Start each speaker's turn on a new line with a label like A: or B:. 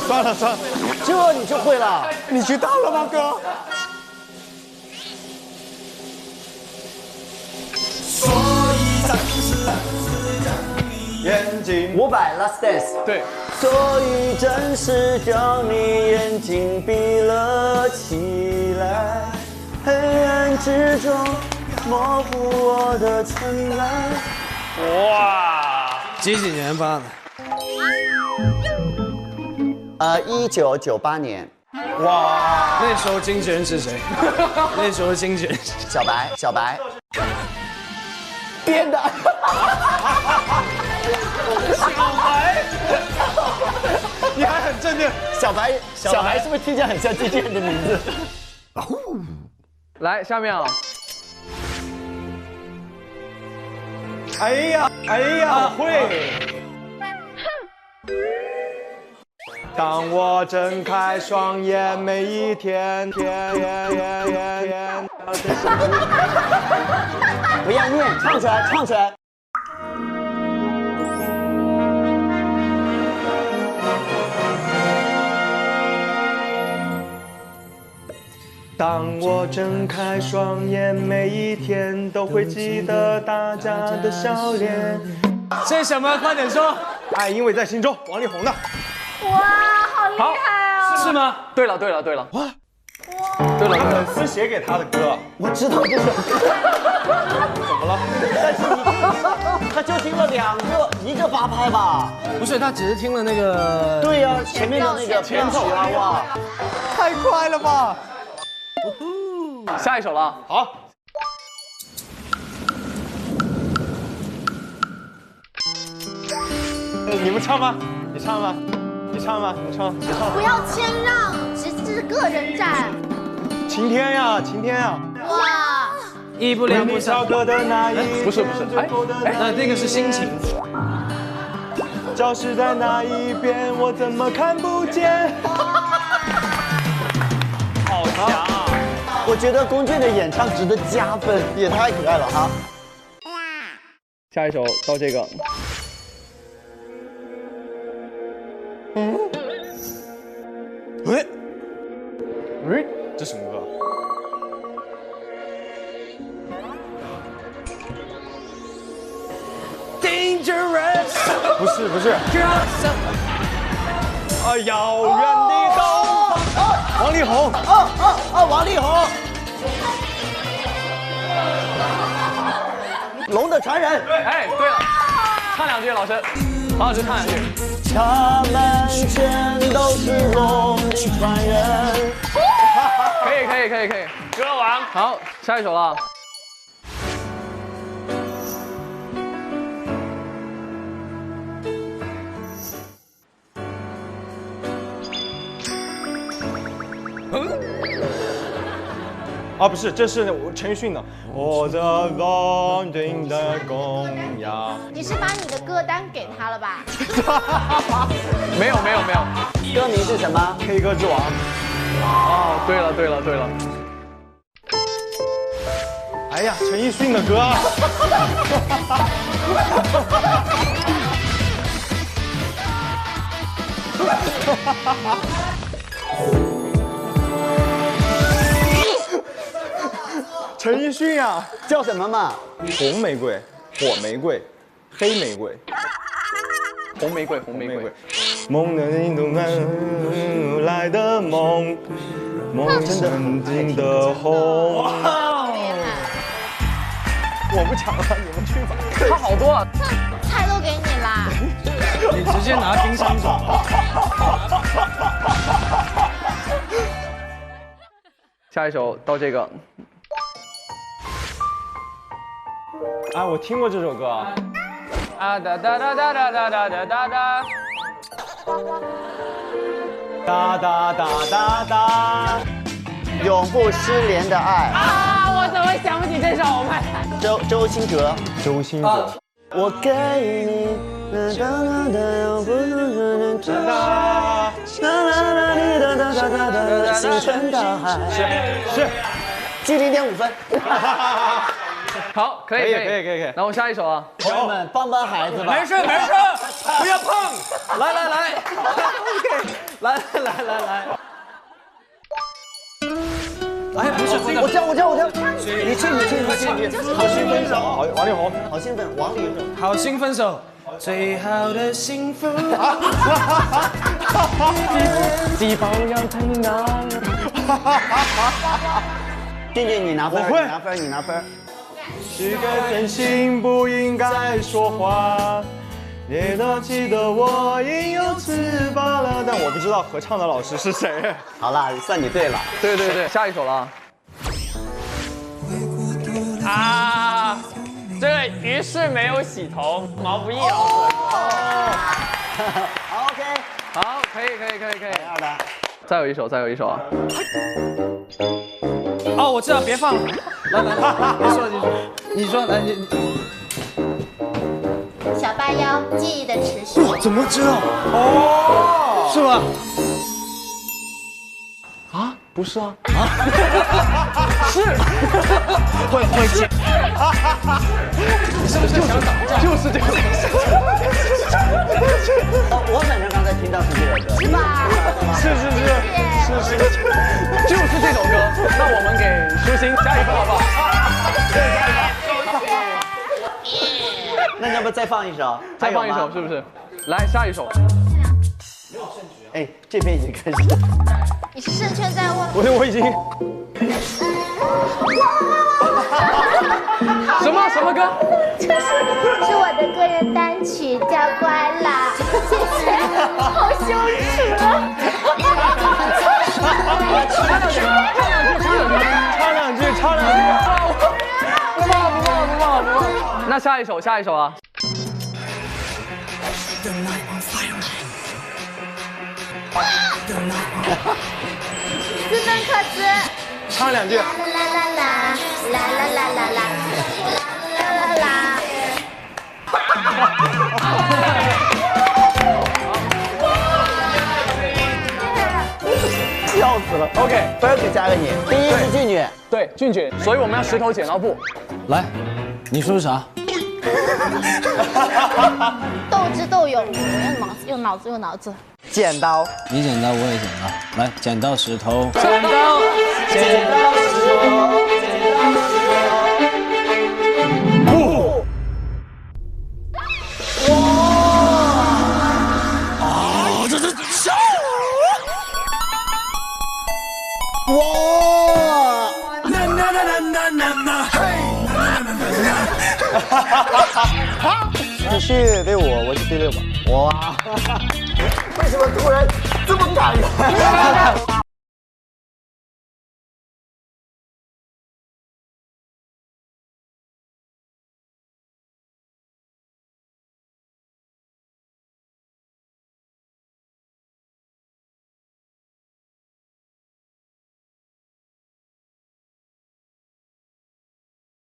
A: 算了，
B: 这你就会了？
A: 你知道了吗，哥？所以暂时眼睛
B: 500 Last Dance。
C: 对。
B: 所以暂时将你眼睛闭了起来，黑暗之中模糊我的存在。
C: 哇，
D: 几年发的
B: ？1998年。
D: 哇，那时候经纪人是谁？那时候经纪人
B: 小白。编的。
A: 小白，你还很镇定。
B: 小白是不是听起来很像经纪人的名字？
C: 来，下面啊。
A: 哎呀，我会。当我睁开双眼，每一天。不
B: 要念，唱出来。
A: 当我睁开双眼，每一天都会记得大家的笑脸。
D: 这什么？快点说！
A: 爱因为在心中，王力宏的。
E: 哇，好厉害啊！
D: 是吗？
C: 对了。
A: 哇！
C: 对了，
A: 粉丝写给他的歌，
B: 我知道这首歌。
A: 怎么了？
B: 但是他就听了一个8拍吧？
D: 不是，他只是听了那个。
B: 对呀，前面的那个编曲啊，哇，
A: 太快了吧！
C: 下一首了。
A: 好。你们唱吗？你唱吗？你唱。
E: 不要谦让，这是个人战。
A: 晴天呀。
E: 哇！
D: 一不两不三。
A: 歌的那一
C: 不是，
D: 那个是心情。
A: 教室在那一边，我怎么看不见？
C: 好强啊！
B: 我觉得龚俊的演唱值得加分，也太可爱了哈。
C: 下一首到这个。
A: 这什么歌？不是。遥远的东方。王力宏。
B: 王力宏。龙的传人。
C: 哎，对了，唱2句，老师，黄老师唱2句。
B: 他们全都是龙的传人。
C: 可以，歌王。好，下一首了。
A: 不是，这是陈奕迅的。我的稳定的公羊。
E: 你是把你的歌单给他了吧？
C: 没有。
B: 歌名是什么
A: ？K 歌之王。
C: 哦，对了。
A: 哎呀，陈奕迅的歌。陈奕迅呀，
B: 叫什么嘛？
A: 红玫瑰、火玫瑰、黑玫瑰、
C: 红玫瑰。
A: 梦的你都来的梦，梦曾经的红。我不抢了，你们去吧。
C: 他好多啊。
E: 菜都给你啦。
D: 你直接拿冰箱走。
C: 下一首到这个。
A: 我听过这首歌啊。
C: 哒，
B: 永不失联的爱。
C: 我怎么想不起这首？
B: 周兴哲。我给你。星辰大海。
A: 是。
B: 记0.5分。
C: 好，可以。然后下一首啊。
B: 朋友们，帮帮孩子吧。
D: 没事，不要碰。来，OK，来。哎，不是，
B: 我教，你去，好兴奋手，
A: 王力宏，
B: 好兴奋，王力宏，
D: 好兴奋手，最好的幸福。
C: 鸡包要听到。
B: 俊俊，你拿分，
A: 我会
B: 你拿分。
A: 是个真心不应该说话。也都记得我已有翅膀了，但我不知道合唱的老师是谁。
B: 好了，算你对了。
C: 对，下一首了。啊，这个于是没有洗头，毛不易老师。
B: 好 ，OK，
C: 好，可以。
B: 二的。
C: 再有一首啊。
D: 哦，我知道，别放了。来，你说，来你。
E: 小八幺，记忆的持续。
D: 哇，怎么知道？哦，是吗？
C: 啊，不是啊。
D: 是。会接。是不是想打？就是这个。
B: 我反正刚才听到是这首歌。
E: 是吧？
A: 是，
C: 就是这首歌。那我们给舒心加一分好不好？
B: 那要不再放一首？
C: 再放一首是不是？来下一首。
B: 哎，这边已经开始。
E: 你是胜券在握。
A: 我已经。
C: 什么歌？
E: 是我的个人单曲，叫《乖啦》。谢谢，好羞耻啊！
A: 唱两句。
C: 不报。那下一首啊。
E: 斯芬克斯。
A: 唱两句。
E: 啦啦。
B: 笑死了。OK， 分给加个你。第一是俊俊。
C: 对，俊俊。所以我们要石头剪刀布。
D: 来，你说啥？
E: 斗智斗勇，用脑子。
B: 剪刀。
D: 你剪刀，我也剪刀。来，剪刀石头。
C: 剪刀石头。
A: 不。
D: 这是笑。
B: 哇！
A: 你是第5，我是第6吧。
B: 哇！为什么突然这么感人？